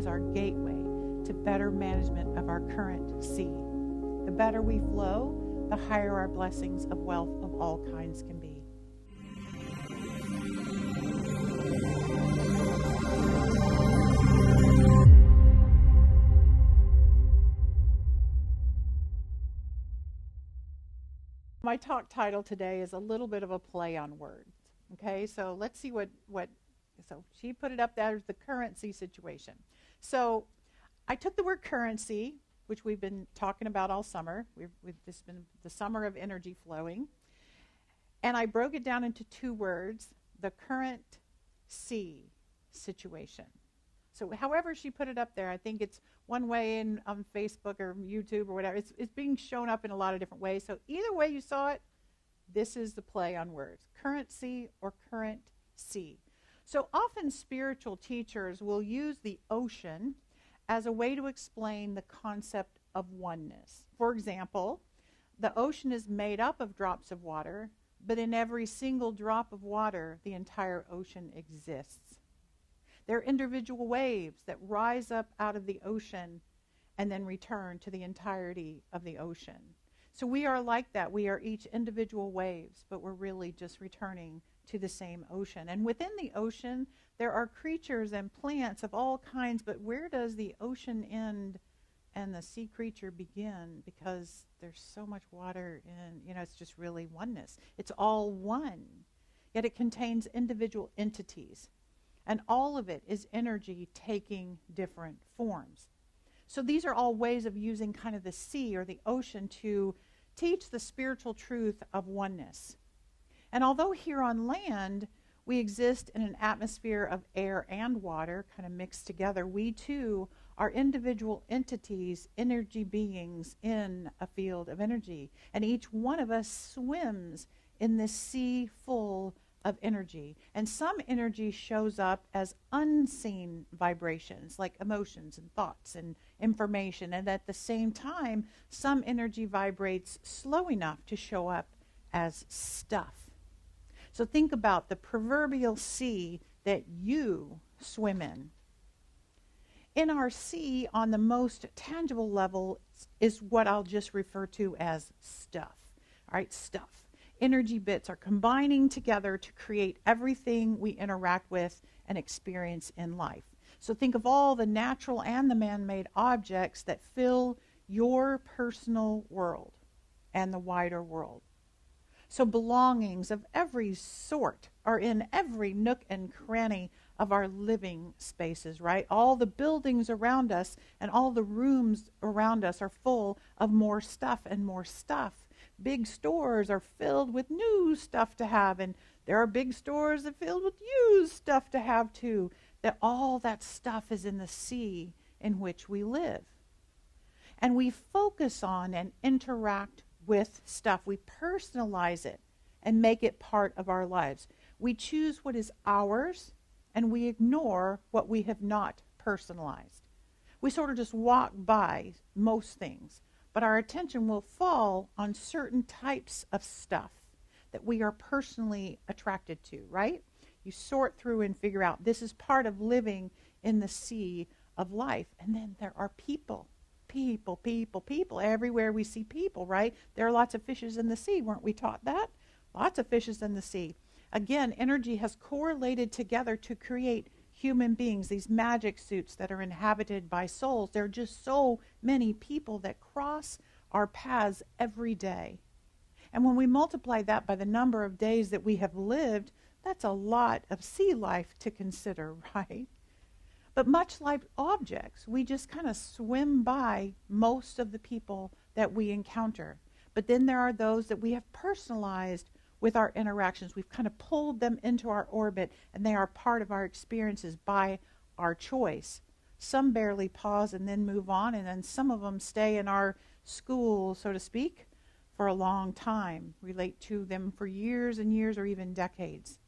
as our gateway to better management of our current sea. The better we flow, the higher our blessings of wealth of all kinds can be. My talk title today is a little bit of a play on words. Okay, so let's see so she put it up there as the currency situation. So I took the word currency, which we've been talking about all summer. This has been the summer of energy flowing. And I broke it down into two words, the current sea situation. So however she put it up there, I think it's one way on Facebook or YouTube or whatever. It's being shown up in a lot of different ways. So either way you saw it, this is the play on words. Currency or current sea. So often spiritual teachers will use the ocean as a way to explain the concept of oneness. For example, the ocean is made up of drops of water, but in every single drop of water, the entire ocean exists. They're individual waves that rise up out of the ocean and then return to the entirety of the ocean. So we are like that. We are each individual waves, but we're really just returning to the same ocean. And within the ocean, there are creatures and plants of all kinds, but where does the ocean end and the sea creature begin? Because there's so much water and, it's just really oneness. It's all one, yet it contains individual entities. And all of it is energy taking different forms. So these are all ways of using kind of the sea or the ocean to teach the spiritual truth of oneness. And although here on land we exist in an atmosphere of air and water kind of mixed together, we too are individual entities, energy beings in a field of energy. And each one of us swims in this sea full of energy. And some energy shows up as unseen vibrations, like emotions and thoughts and information. And at the same time, some energy vibrates slow enough to show up as stuff. So think about the proverbial sea that you swim in. In our sea, on the most tangible level, is what I'll just refer to as stuff. All right, stuff. Energy bits are combining together to create everything we interact with and experience in life. So think of all the natural and the man-made objects that fill your personal world and the wider world. So belongings of every sort are in every nook and cranny of our living spaces, right? All the buildings around us and all the rooms around us are full of more stuff and more stuff. Big stores are filled with new stuff to have, and there are big stores that are filled with used stuff to have too. That all that stuff is in the sea in which we live. And we focus on and interact with stuff. We personalize it and make it part of our lives. We choose what is ours, and we ignore what we have not personalized. We sort of just walk by most things. But our attention will fall on certain types of stuff that we are personally attracted to, right? You sort through and figure out this is part of living in the sea of life. And then there are people. People. Everywhere we see people, right? There are lots of fishes in the sea. Weren't we taught that? Lots of fishes in the sea. Again, energy has correlated together to create human beings, these magic suits that are inhabited by souls. There are just so many people that cross our paths every day. And when we multiply that by the number of days that we have lived, that's a lot of sea life to consider, right? But much like objects, we just kind of swim by most of the people that we encounter. But then there are those that we have personalized with our interactions. We've kind of pulled them into our orbit, and they are part of our experiences by our choice. Some barely pause and then move on, and then some of them stay in our school, so to speak, for a long time, relate to them for years and years or even decades.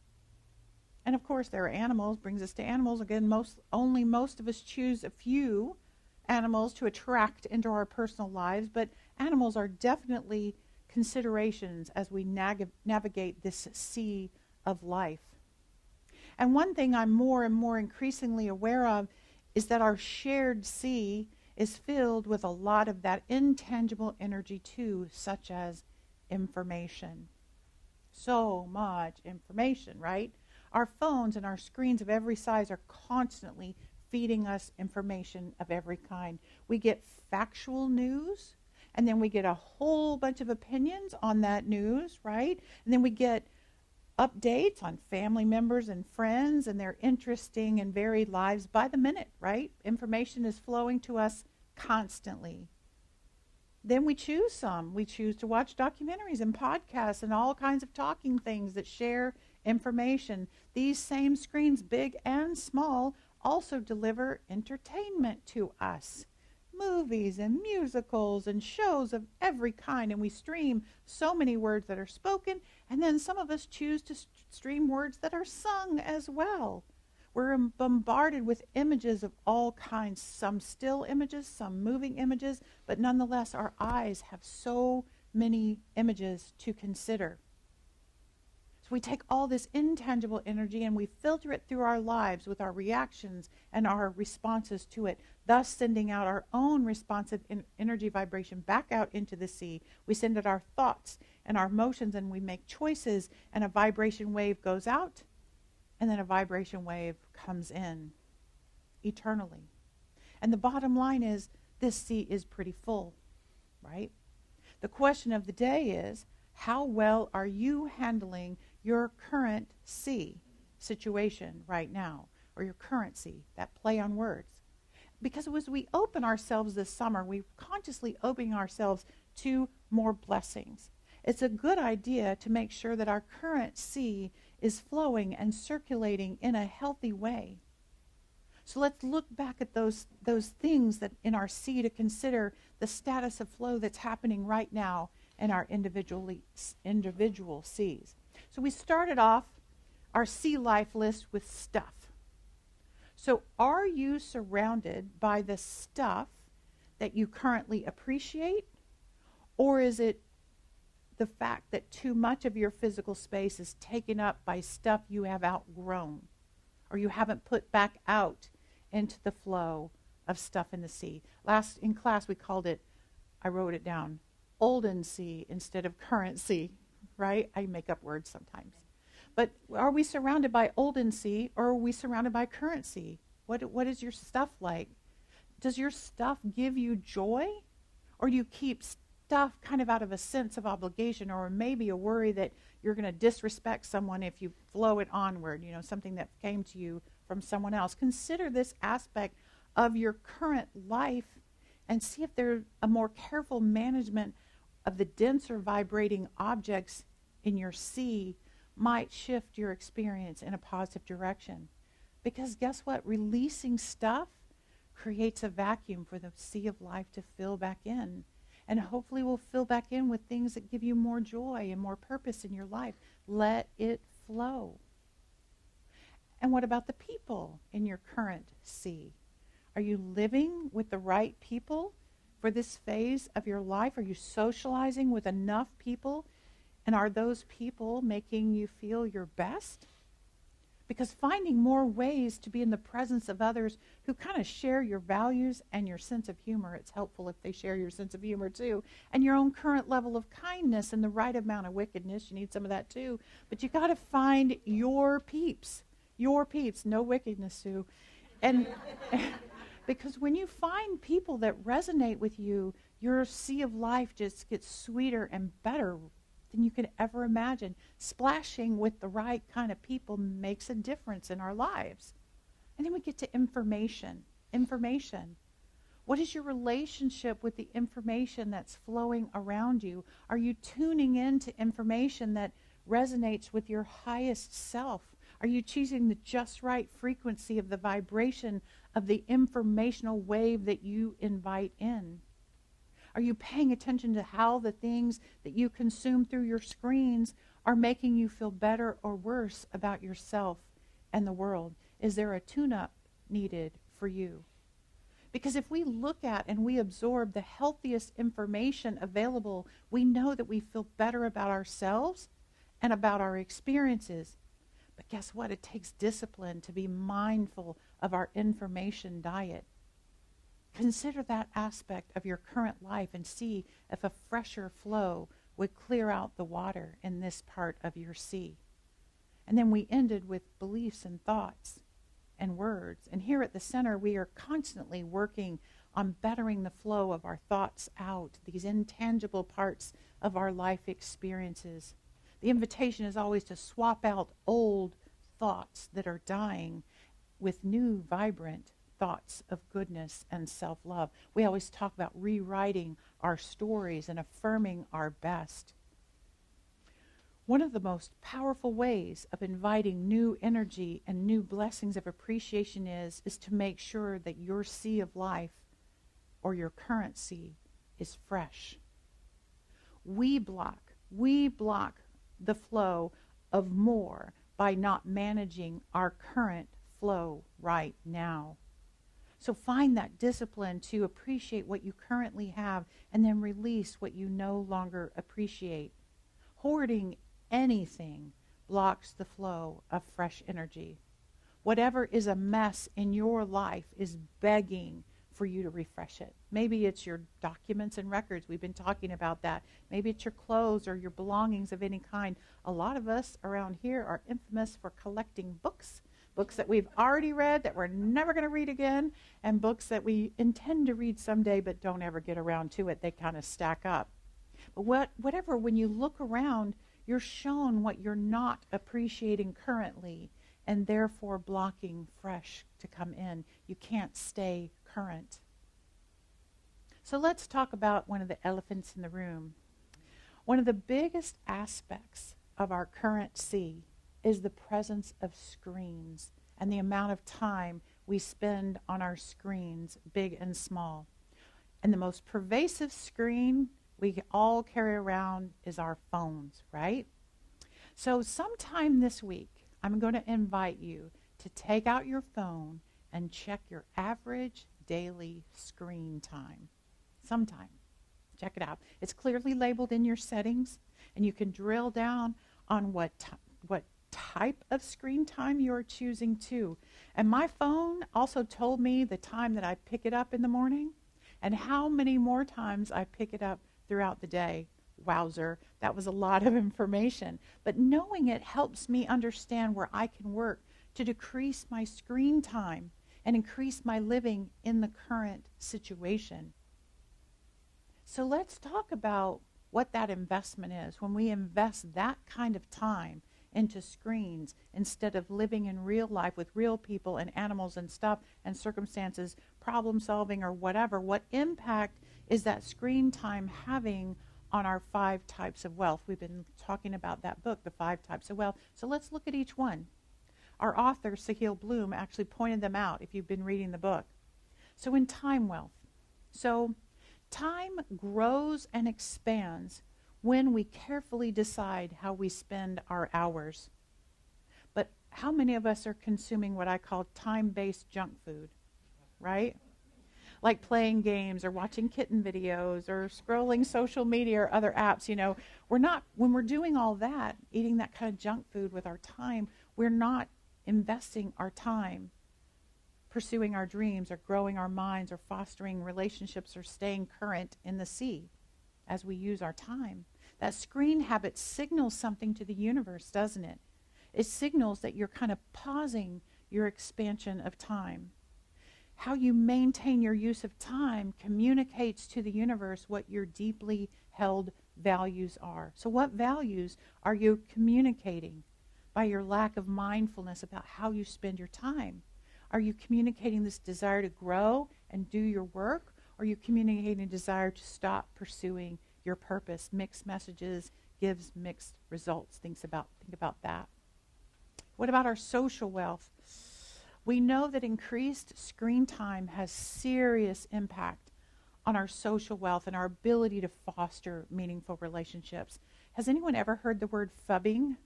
And of course, there are animals. Brings us to animals. Again, most of us choose a few animals to attract into our personal lives, but animals are definitely considerations as we navigate this sea of life. And one thing I'm more and more increasingly aware of is that our shared sea is filled with a lot of that intangible energy too, such as information. So much information, right? Our phones and our screens of every size are constantly feeding us information of every kind. We get factual news, and then we get a whole bunch of opinions on that news, right? And then we get updates on family members and friends and their interesting and varied lives by the minute, right? Information is flowing to us constantly. Then we choose some. We choose to watch documentaries and podcasts and all kinds of talking things that share information. These same screens, big and small, also deliver entertainment to us. Movies and musicals and shows of every kind, and we stream so many words that are spoken, and then some of us choose to stream words that are sung as well. We're bombarded with images of all kinds, some still images, some moving images, but nonetheless our eyes have so many images to consider. So we take all this intangible energy and we filter it through our lives with our reactions and our responses to it, thus sending out our own responsive energy vibration back out into the sea. We send out our thoughts and our emotions, and we make choices, and a vibration wave goes out, and then a vibration wave comes in eternally. And the bottom line is, this sea is pretty full, right? The question of the day is, how well are you handling your current sea situation right now, or your current sea, that play on words? Because as we open ourselves this summer, we're consciously opening ourselves to more blessings. It's a good idea to make sure that our current sea is flowing and circulating in a healthy way. So let's look back at those things that in our sea to consider the status of flow that's happening right now in our individual seas. So we started off our sea life list with stuff. So are you surrounded by the stuff that you currently appreciate, or is it the fact that too much of your physical space is taken up by stuff you have outgrown, or you haven't put back out into the flow of stuff in the sea? Last in class we called it, I wrote it down, olden sea instead of current sea, right? I make up words sometimes. But are we surrounded by olden sea, or are we surrounded by current sea? What is your stuff like? Does your stuff give you joy, or do you keep stuff kind of out of a sense of obligation, or maybe a worry that you're going to disrespect someone if you flow it onward, something that came to you from someone else? Consider this aspect of your current life and see if there's a more careful management of the denser vibrating objects in your sea might shift your experience in a positive direction. Because guess what? Releasing stuff creates a vacuum for the sea of life to fill back in. And hopefully we'll fill back in with things that give you more joy and more purpose in your life. Let it flow. And what about the people in your current sea? Are you living with the right people for this phase of your life? Are you socializing with enough people? And are those people making you feel your best? Because finding more ways to be in the presence of others who kind of share your values and your sense of humor, it's helpful if they share your sense of humor too, and your own current level of kindness and the right amount of wickedness. You need some of that too. But you got to find your peeps, no wickedness, Sue. And because when you find people that resonate with you, your sea of life just gets sweeter and better than you could ever imagine. Splashing with the right kind of people makes a difference in our lives. And then we get to information. What is your relationship with the information that's flowing around you? Are you tuning in to information that resonates with your highest self? Are you choosing the just right frequency of the vibration of the informational wave that you invite in? Are you paying attention to how the things that you consume through your screens are making you feel better or worse about yourself and the world? Is there a tune-up needed for you? Because if we look at and we absorb the healthiest information available, we know that we feel better about ourselves and about our experiences. But guess what? It takes discipline to be mindful of our information diet. Consider that aspect of your current life and see if a fresher flow would clear out the water in this part of your sea. And then we ended with beliefs and thoughts and words. And here at the center, we are constantly working on bettering the flow of our thoughts out, these intangible parts of our life experiences. The invitation is always to swap out old thoughts that are dying with new, vibrant thoughts of goodness and self-love. We always talk about rewriting our stories and affirming our best. One of the most powerful ways of inviting new energy and new blessings of appreciation is to make sure that your sea of life or your current sea is fresh. We block the flow of more by not managing our current flow right now. So find that discipline to appreciate what you currently have and then release what you no longer appreciate. Hoarding anything blocks the flow of fresh energy. Whatever is a mess in your life is begging for you to refresh it. Maybe it's your documents and records. We've been talking about that. Maybe it's your clothes or your belongings of any kind. A lot of us around here are infamous for collecting books that we've already read that we're never going to read again, and books that we intend to read someday but don't ever get around to it. They kind of stack up. But whatever, when you look around, you're shown what you're not appreciating currently and therefore blocking fresh to come in. You can't stay current. So let's talk about one of the elephants in the room. One of the biggest aspects of our current sea is the presence of screens and the amount of time we spend on our screens, big and small. And the most pervasive screen we all carry around is our phones, right? So sometime this week, I'm going to invite you to take out your phone and check your average daily screen time. Sometime. Check it out. It's clearly labeled in your settings, and you can drill down on what type of screen time you're choosing to. And my phone also told me the time that I pick it up in the morning and how many more times I pick it up throughout the day. Wowzer, that was a lot of information. But knowing it helps me understand where I can work to decrease my screen time and increase my living in the current situation. So let's talk about what that investment is when we invest that kind of time into screens instead of living in real life with real people and animals and stuff and circumstances, problem solving or whatever. What impact is that screen time having on our 5 types of wealth? We've been talking about that book, The 5 Types of Wealth. So let's look at each one. Our author, Sahil Bloom, actually pointed them out if you've been reading the book. So in time wealth. So time grows and expands when we carefully decide how we spend our hours. But how many of us are consuming what I call time-based junk food, right? Like playing games or watching kitten videos or scrolling social media or other apps. You know, when we're doing all that, eating that kind of junk food with our time, we're not investing our time pursuing our dreams or growing our minds or fostering relationships or staying current in the sea as we use our time. That screen habit signals something to the universe, doesn't it? It signals that you're kind of pausing your expansion of time. How you maintain your use of time communicates to the universe what your deeply held values are. So what values are you communicating by your lack of mindfulness about how you spend your time? Are you communicating this desire to grow and do your work? Or are you communicating a desire to stop pursuing your purpose? Mixed messages gives mixed results. Think about that. What about our social wealth? We know that increased screen time has serious impact on our social wealth and our ability to foster meaningful relationships. Has anyone ever heard the word phubbing?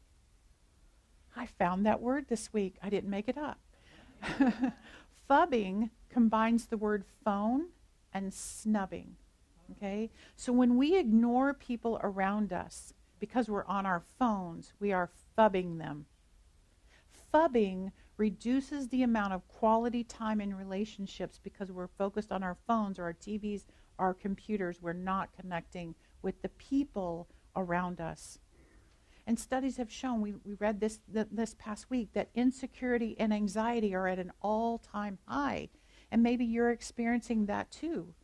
I found that word this week. I didn't make it up. Phubbing combines the word phone and snubbing. Okay? So when we ignore people around us because we're on our phones, we are phubbing them. Phubbing reduces the amount of quality time in relationships because we're focused on our phones or our TVs, our computers. We're not connecting with the people around us. And studies have shown, we read this past week, that insecurity and anxiety are at an all-time high. And maybe you're experiencing that too.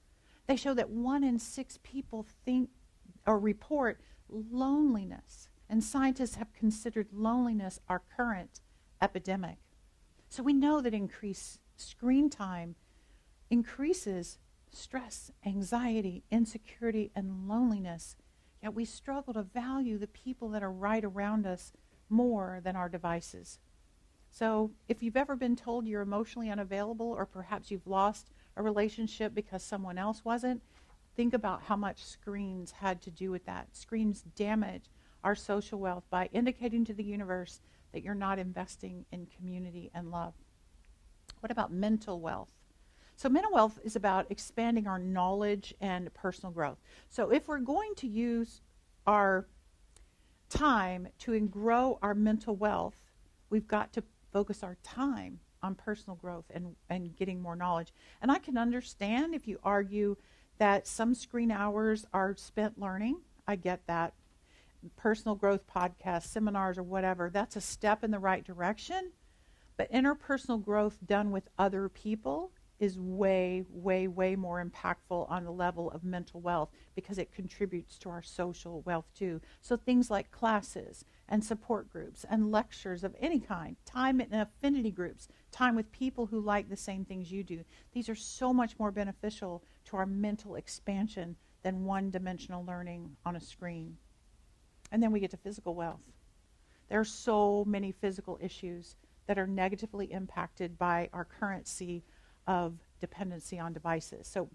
They show that 1 in 6 people think or report loneliness. And scientists have considered loneliness our current epidemic. So we know that increased screen time increases stress, anxiety, insecurity, and loneliness. Yet we struggle to value the people that are right around us more than our devices. So if you've ever been told you're emotionally unavailable, or perhaps you've lost a relationship because someone else wasn't, think about how much screens had to do with that. Screens damage our social wealth by indicating to the universe that you're not investing in community and love. What about mental wealth? So mental wealth is about expanding our knowledge and personal growth. So if we're going to use our time to grow our mental wealth, we've got to focus our time on personal growth and getting more knowledge. And I can understand if you argue that some screen hours are spent learning. I get that. Personal growth podcasts, seminars, or whatever, that's a step in the right direction. But interpersonal growth done with other people is way, way, way more impactful on the level of mental wealth because it contributes to our social wealth too. So things like classes and support groups and lectures of any kind, time in affinity groups, time with people who like the same things you do. These are so much more beneficial to our mental expansion than one-dimensional learning on a screen. And then we get to physical wealth. There are so many physical issues that are negatively impacted by our currency of dependency on devices. So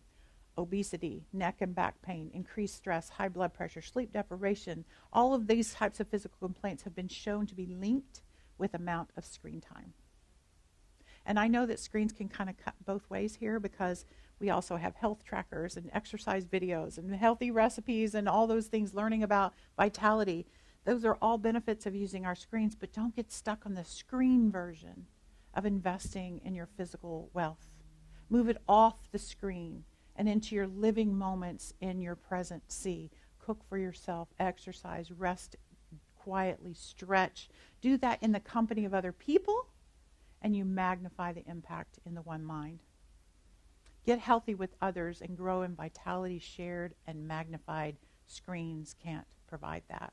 obesity, neck and back pain, increased stress, high blood pressure, sleep deprivation, all of these types of physical complaints have been shown to be linked with amount of screen time. And I know that screens can kind of cut both ways here because we also have health trackers and exercise videos and healthy recipes and all those things, learning about vitality. Those are all benefits of using our screens, but don't get stuck on the screen version of investing in your physical wealth. Move it off the screen and into your living moments in your present sea. Cook for yourself, exercise, rest quietly, stretch. Do that in the company of other people, and you magnify the impact in the one mind. Get healthy with others and grow in vitality shared and magnified. Screens can't provide that.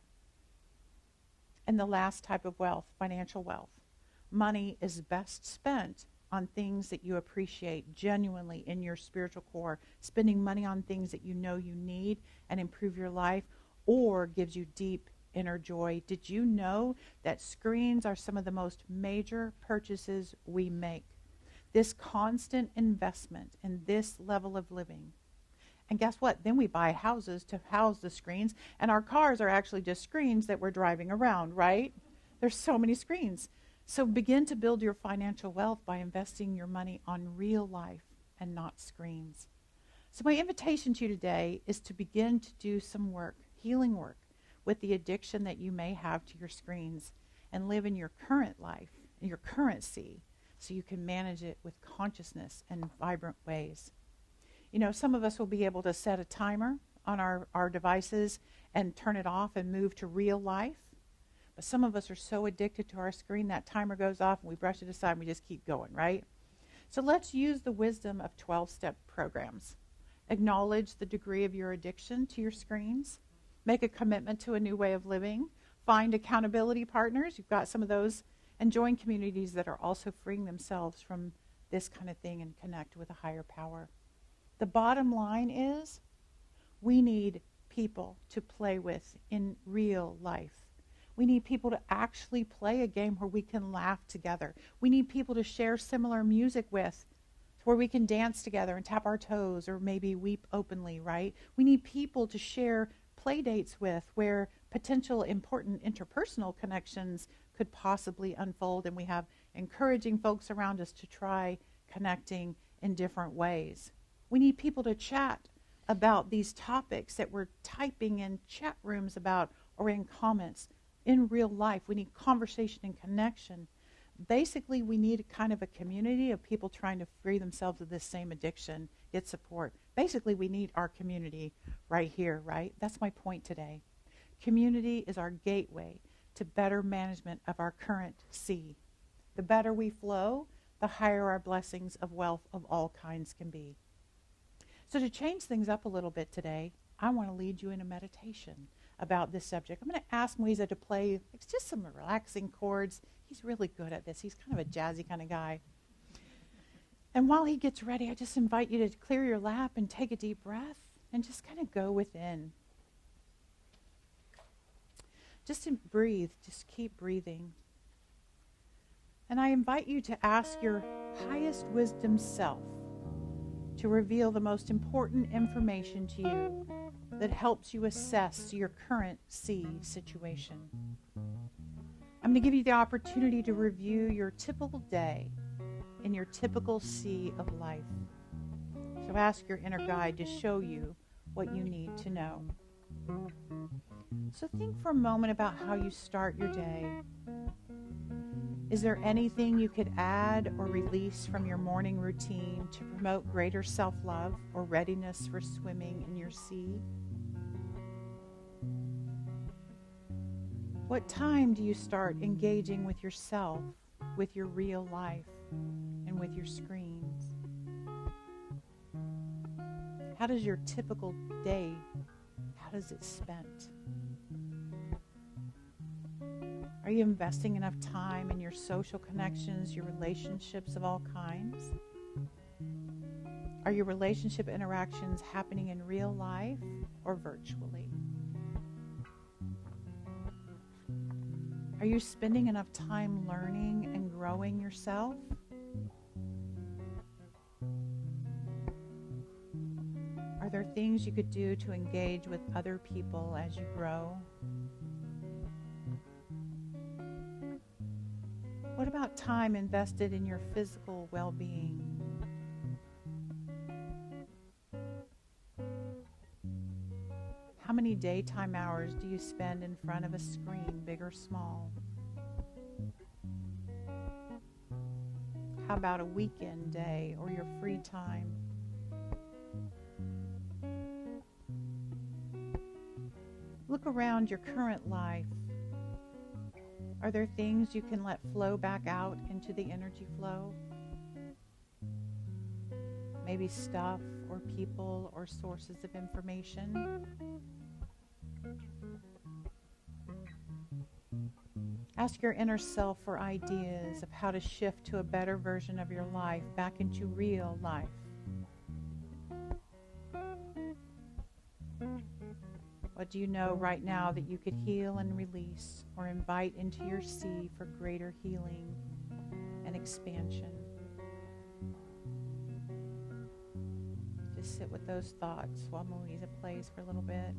And the last type of wealth, financial wealth. Money is best spent on things that you appreciate genuinely in your spiritual core. Spending money on things that you know you need and improve your life, or gives you deep inner joy. Did you know that screens are some of the most major purchases we make? This constant investment in this level of living. And guess what? Then we buy houses to house the screens, and our cars are actually just screens that we're driving around, right? There's so many screens. So begin to build your financial wealth by investing your money on real life and not screens. So my invitation to you today is to begin to do some work, healing work, with the addiction that you may have to your screens, and live in your current life, in your currency, so you can manage it with consciousness and vibrant ways. You know, some of us will be able to set a timer on our devices and turn it off and move to real life. But some of us are so addicted to our screen, that timer goes off and we brush it aside and we just keep going, right? So let's use the wisdom of 12-step programs. Acknowledge the degree of your addiction to your screens. Make a commitment to a new way of living. Find accountability partners. You've got some of those. And join communities that are also freeing themselves from this kind of thing and connect with a higher power. The bottom line is we need people to play with in real life. We need people to actually play a game where we can laugh together. We need people to share similar music with, where we can dance together and tap our toes or maybe weep openly, right? We need people to share play dates with, where potential important interpersonal connections could possibly unfold, and we have encouraging folks around us to try connecting in different ways. We need people to chat about these topics that we're typing in chat rooms about or in comments. In real life, we need conversation and connection. basically we need kind of a community of people trying to free themselves of this same addiction, get support. Basically, we need our community right here, right? That's my point today. Community is our gateway to better management of our current C. The better we flow, the higher our blessings of wealth of all kinds can be. So to change things up a little bit today, I want to lead you in a meditation about this subject. I'm going to ask Moisa to play just some relaxing chords. He's really good at this. He's kind of a jazzy kind of guy. And while he gets ready, I just invite you to clear your lap and take a deep breath and just kind of go within. Just to breathe. Just keep breathing. And I invite you to ask your highest wisdom self to reveal the most important information to you that helps you assess your current C situation. I'm going to give you the opportunity to review your typical day in your typical C of life. So ask your inner guide to show you what you need to know. So think for a moment about how you start your day. Is there anything you could add or release from your morning routine to promote greater self-love or readiness for swimming in your C? What time do you start engaging with yourself, with your real life, and with your screens? How does your typical day, how does it spent? Are you investing enough time in your social connections, your relationships of all kinds? Are your relationship interactions happening in real life or virtually? Are you spending enough time learning and growing yourself? Are there things you could do to engage with other people as you grow? What about time invested in your physical well-being? How many daytime hours do you spend in front of a screen, big or small? How about a weekend day or your free time? Look around your current life. Are there things you can let flow back out into the energy flow? Maybe stuff or people or sources of information. Ask your inner self for ideas of how to shift to a better version of your life back into real life. What do you know right now that you could heal and release or invite into your C for greater healing and expansion? Just sit with those thoughts while Moisa plays for a little bit.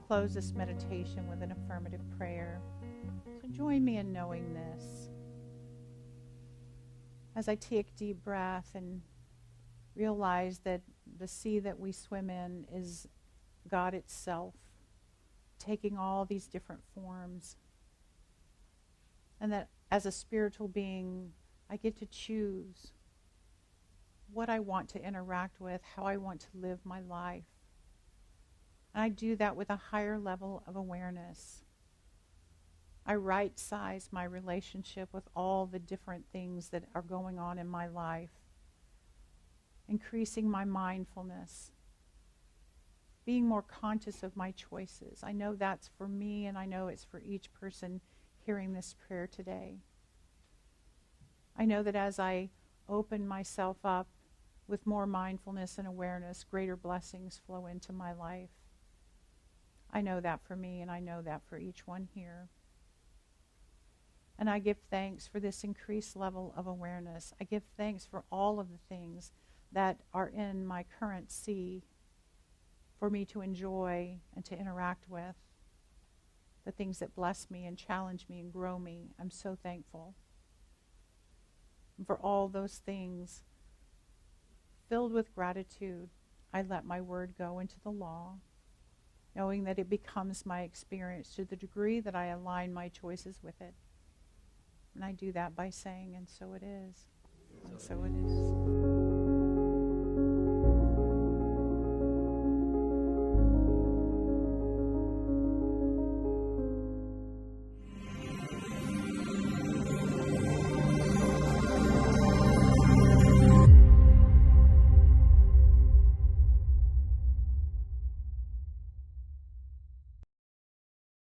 Close this meditation with an affirmative prayer. So join me in knowing this. As I take a deep breath and realize that the sea that we swim in is God itself, taking all these different forms. And that as a spiritual being, I get to choose what I want to interact with, how I want to live my life. And I do that with a higher level of awareness. I right-size my relationship with all the different things that are going on in my life, increasing my mindfulness, being more conscious of my choices. I know that's for me, and I know it's for each person hearing this prayer today. I know that as I open myself up with more mindfulness and awareness, greater blessings flow into my life. I know that for me, and I know that for each one here. And I give thanks for this increased level of awareness. I give thanks for all of the things that are in my current sea for me to enjoy and to interact with. The things that bless me and challenge me and grow me. I'm so thankful. And for all those things, filled with gratitude, I let my word go into the law, knowing that it becomes my experience to the degree that I align my choices with it. And I do that by saying, and so it is. And so it is.